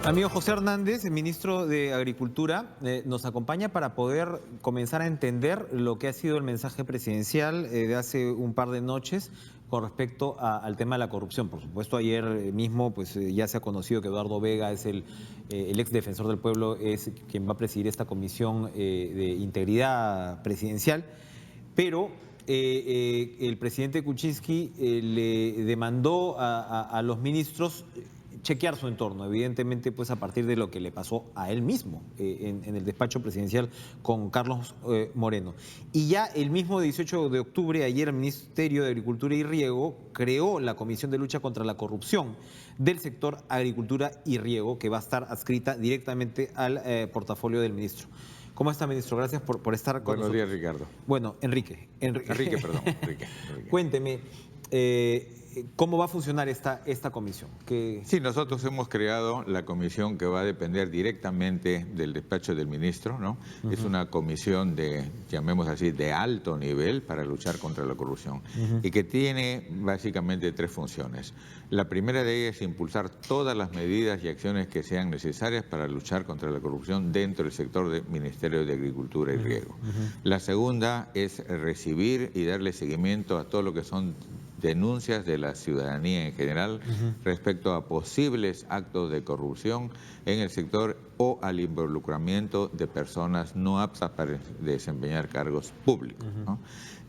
Amigo José Hernández, el ministro de Agricultura, nos acompaña para poder comenzar a entender lo que ha sido el mensaje presidencial de hace un par de noches con respecto al tema de la corrupción. Por supuesto, ayer mismo ya se ha conocido que Eduardo Vega es el ex defensor del pueblo, es quien va a presidir esta comisión de integridad presidencial, pero el presidente Kuczynski le demandó a los ministros chequear su entorno, evidentemente pues a partir de lo que le pasó a él mismo en el despacho presidencial con Carlos Moreno. Y ya el mismo 18 de octubre, ayer el Ministerio de Agricultura y Riego creó la Comisión de Lucha contra la Corrupción del sector Agricultura y Riego, que va a estar adscrita directamente al portafolio del ministro. ¿Cómo está, ministro? Gracias por estar con nosotros. Buenos días, Ricardo. Bueno, Enrique, Enrique. Cuénteme, ¿cómo va a funcionar esta comisión? Sí, nosotros hemos creado la comisión que va a depender directamente del despacho del ministro, ¿no? Es una comisión llamémoslo así, de alto nivel para luchar contra la corrupción y que tiene básicamente tres funciones. La primera de ellas es impulsar todas las medidas y acciones que sean necesarias para luchar contra la corrupción dentro del sector del Ministerio de Agricultura y Riego. La segunda es recibir y darle seguimiento a todo lo que son denuncias de la ciudadanía en general respecto a posibles actos de corrupción en el sector o al involucramiento de personas no aptas para desempeñar cargos públicos, ¿no?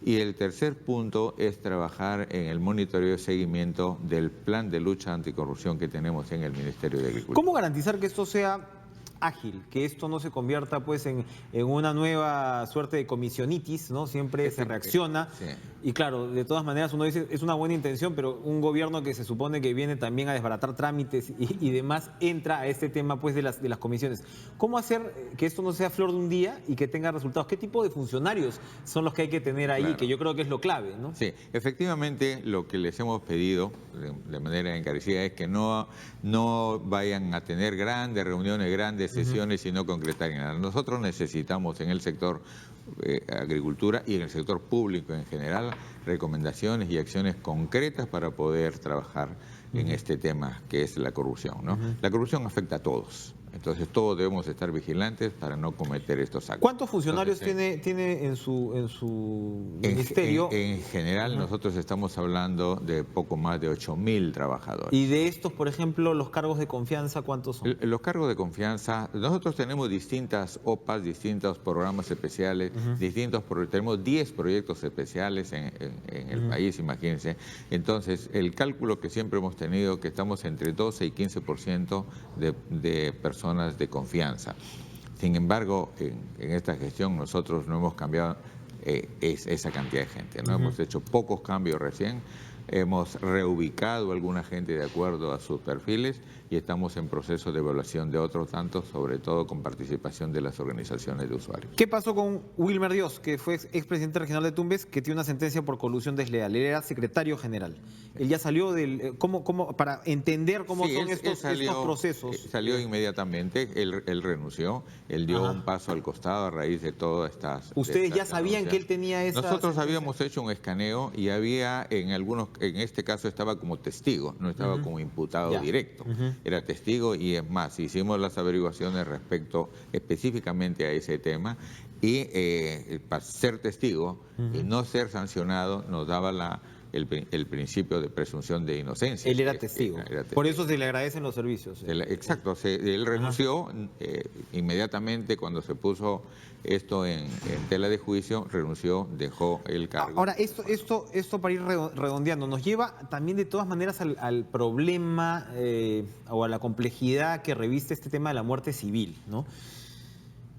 Y el tercer punto es trabajar en el monitoreo y seguimiento del plan de lucha anticorrupción que tenemos en el Ministerio de Agricultura. ¿Cómo garantizar que esto sea ágil, que esto no se convierta pues en una nueva suerte de comisionitis, ¿no? Siempre se reacciona. Sí. Y claro, de todas maneras uno dice, es una buena intención, pero un gobierno que se supone que viene también a desbaratar trámites y demás, entra a este tema pues de las comisiones. ¿Cómo hacer que esto no sea flor de un día y que tenga resultados? ¿Qué tipo de funcionarios son los que hay que tener ahí? Claro. Que yo creo que es lo clave, ¿no? Sí, efectivamente lo que les hemos pedido de manera encarecida es que no vayan a tener grandes reuniones, grandes sesiones y no concretar nada. Nosotros necesitamos en el sector agricultura y en el sector público en general recomendaciones y acciones concretas para poder trabajar en este tema que es la corrupción, ¿no? La corrupción afecta a todos. Entonces todos debemos estar vigilantes para no cometer estos actos. ¿Cuántos funcionarios tiene en su ministerio? En general nosotros estamos hablando de poco más de 8.000 trabajadores. Y de estos, por ejemplo, los cargos de confianza, ¿cuántos son? Los cargos de confianza, nosotros tenemos distintas OPAs, distintos programas especiales, tenemos 10 proyectos especiales en el país, imagínense. Entonces, el cálculo que siempre hemos tenido, que estamos entre 12 y 15% de personas de confianza. Sin embargo, en esta gestión nosotros no hemos cambiado esa cantidad de gente, ¿no? Hemos hecho pocos cambios recién, hemos reubicado a alguna gente de acuerdo a sus perfiles y estamos en proceso de evaluación de otros tantos, sobre todo con participación de las organizaciones de usuarios. ¿Qué pasó con Wilmer Dios, que fue expresidente regional de Tumbes, que tiene una sentencia por colusión desleal? Él era secretario general. Él ya salió del... para entender cómo son estos procesos. Salió inmediatamente, él renunció, él dio un paso al costado a raíz de todas estas... ¿Ustedes ya sabían que él tenía esa Nosotros sentencia? habíamos hecho un escaneo y había en este caso estaba como testigo, no estaba como imputado directo. Era testigo y es más, hicimos las averiguaciones respecto específicamente a ese tema y para ser testigo y no ser sancionado nos daba el principio de presunción de inocencia. Él era testigo. Por eso se le agradecen los servicios. Exacto, él renunció inmediatamente cuando se puso esto en tela de juicio, renunció, dejó el cargo. Ahora, esto para ir redondeando, nos lleva también de todas maneras al problema o a la complejidad que reviste este tema de la muerte civil, ¿no?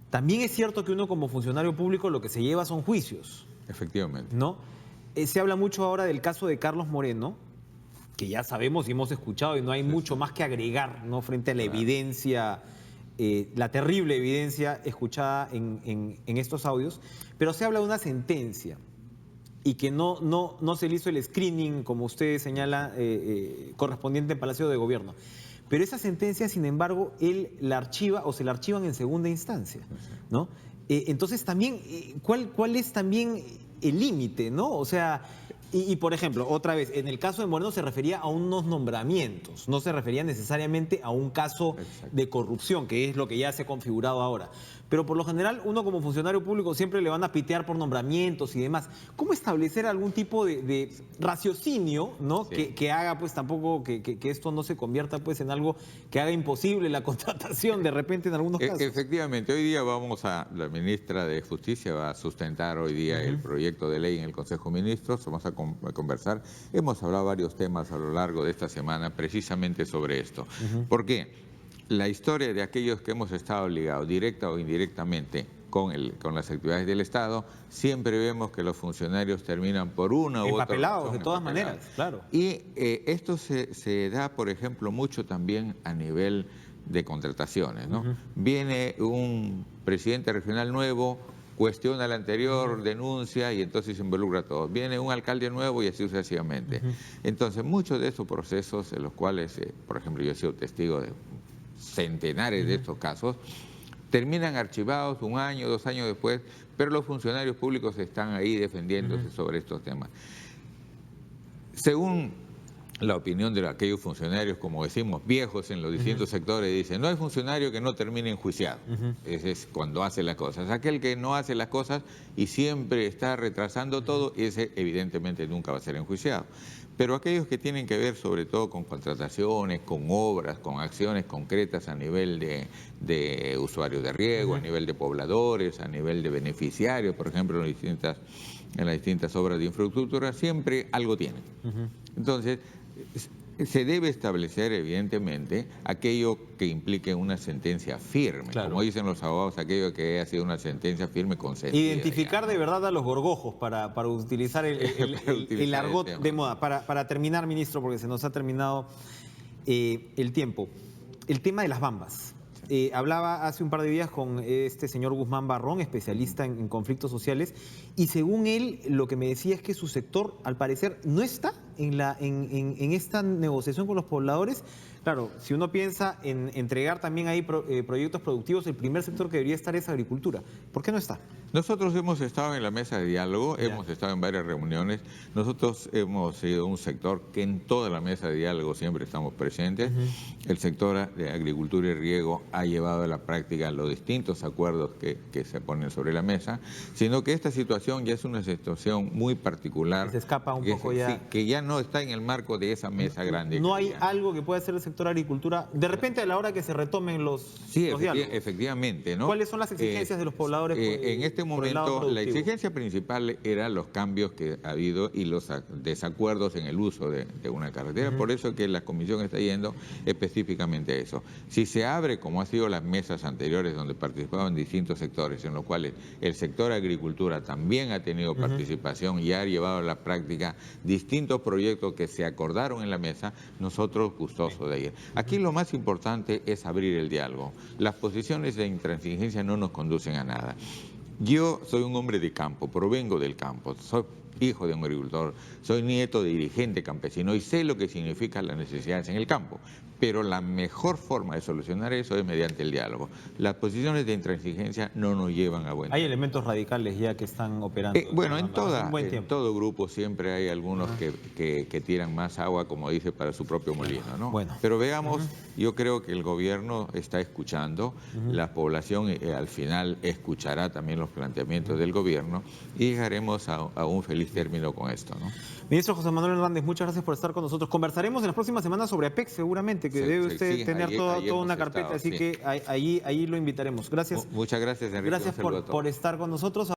También es cierto que uno como funcionario público lo que se lleva son juicios. Efectivamente. ¿No? Se habla mucho ahora del caso de Carlos Moreno, que ya sabemos y hemos escuchado y no hay mucho más que agregar, ¿no? Frente a la evidencia, la terrible evidencia escuchada en estos audios, pero se habla de una sentencia y que no se le hizo el screening, como usted señala, correspondiente en Palacio de Gobierno. Pero esa sentencia, sin embargo, él la archiva o se la archivan en segunda instancia, ¿no? Entonces también, ¿cuál es también el límite, ¿no? O sea, Por ejemplo, otra vez, en el caso de Moreno se refería a unos nombramientos, no se refería necesariamente a un caso de corrupción, que es lo que ya se ha configurado ahora. Pero por lo general, uno como funcionario público siempre le van a pitear por nombramientos y demás. ¿Cómo establecer algún tipo de raciocinio, ¿no? Sí. Que haga, pues, tampoco que esto no se convierta, pues, en algo que haga imposible la contratación de repente en algunos casos? Efectivamente, hoy día la ministra de Justicia va a sustentar hoy día el proyecto de ley en el Consejo de Ministros, vamos a conversar. Hemos hablado varios temas a lo largo de esta semana precisamente sobre esto. ¿Por qué? La historia de aquellos que hemos estado ligados, directa o indirectamente, con las actividades del Estado, siempre vemos que los funcionarios terminan por una u otra Empapelados, razón, de todas maneras, claro. Y esto se da, por ejemplo, mucho también a nivel de contrataciones, ¿no? Viene un presidente regional nuevo, cuestiona al anterior, denuncia y entonces se involucra a todos. Viene un alcalde nuevo y así sucesivamente. Entonces, muchos de esos procesos en los cuales, por ejemplo, yo he sido testigo de centenares de estos casos, terminan archivados 1 año, 2 años después, pero los funcionarios públicos están ahí defendiéndose sobre estos temas. Según la opinión de aquellos funcionarios, como decimos, viejos en los distintos sectores, dicen, no hay funcionario que no termine enjuiciado. Ese es cuando hace las cosas. Aquel que no hace las cosas y siempre está retrasando todo, ese evidentemente nunca va a ser enjuiciado. Pero aquellos que tienen que ver sobre todo con contrataciones, con obras, con acciones concretas a nivel de usuarios de riego, a nivel de pobladores, a nivel de beneficiarios, por ejemplo, en las distintas obras de infraestructura, siempre algo tienen. Entonces, se debe establecer, evidentemente, aquello que implique una sentencia firme. Claro. Como dicen los abogados, aquello que haya sido una sentencia firme consentida. Identificar de verdad a los gorgojos para utilizar el argot de moda. Para terminar, ministro, porque se nos ha terminado el tiempo. El tema de las bambas. Hablaba hace un par de días con este señor Guzmán Barrón, especialista en conflictos sociales, y según él, lo que me decía es que su sector, al parecer, no está en esta negociación con los pobladores. Claro, si uno piensa en entregar también ahí proyectos productivos, el primer sector que debería estar es agricultura. ¿Por qué no está? Nosotros hemos estado en la mesa de diálogo, hemos estado en varias reuniones. Nosotros hemos sido un sector que en toda la mesa de diálogo siempre estamos presentes. El sector de agricultura y riego ha llevado a la práctica los distintos acuerdos que se ponen sobre la mesa, sino que esta situación ya es una situación muy particular. Se escapa un poco ya. Sí, que ya no está en el marco de esa mesa grande. ¿No hay algo que pueda hacer el sector agricultura de repente a la hora que se retomen los diálogos? Efectivamente, ¿no? ¿Cuáles son las exigencias de los pobladores? En este momento, la exigencia principal era los cambios que ha habido y los desacuerdos en el uso de una carretera. Por eso que la comisión está yendo específicamente a eso. Si se abre, como ha sido las mesas anteriores donde participaban distintos sectores, en los cuales el sector agricultura también ha tenido participación y ha llevado a la práctica distintos proyectos que se acordaron en la mesa, nosotros gustosos de ir. Aquí lo más importante es abrir el diálogo. Las posiciones de intransigencia no nos conducen a nada. Yo soy un hombre de campo, provengo del campo, soy hijo de un agricultor, soy nieto de dirigente campesino y sé lo que significan las necesidades en el campo. Pero la mejor forma de solucionar eso es mediante el diálogo. Las posiciones de intransigencia no nos llevan a buen. Hay elementos radicales ya que están operando. Bueno, en todo grupo siempre hay algunos que tiran más agua, como dice, para su propio molino, ¿no? Bueno. Pero veamos, yo creo que el gobierno está escuchando, la población al final escuchará también los planteamientos del gobierno y llegaremos a un feliz término con esto, ¿no? Ministro José Manuel Hernández, muchas gracias por estar con nosotros. Conversaremos en las próximas semanas sobre APEC, seguramente, que debe usted tener toda una carpeta, así que ahí lo invitaremos. Gracias. Muchas gracias, Enrique. Gracias por estar con nosotros.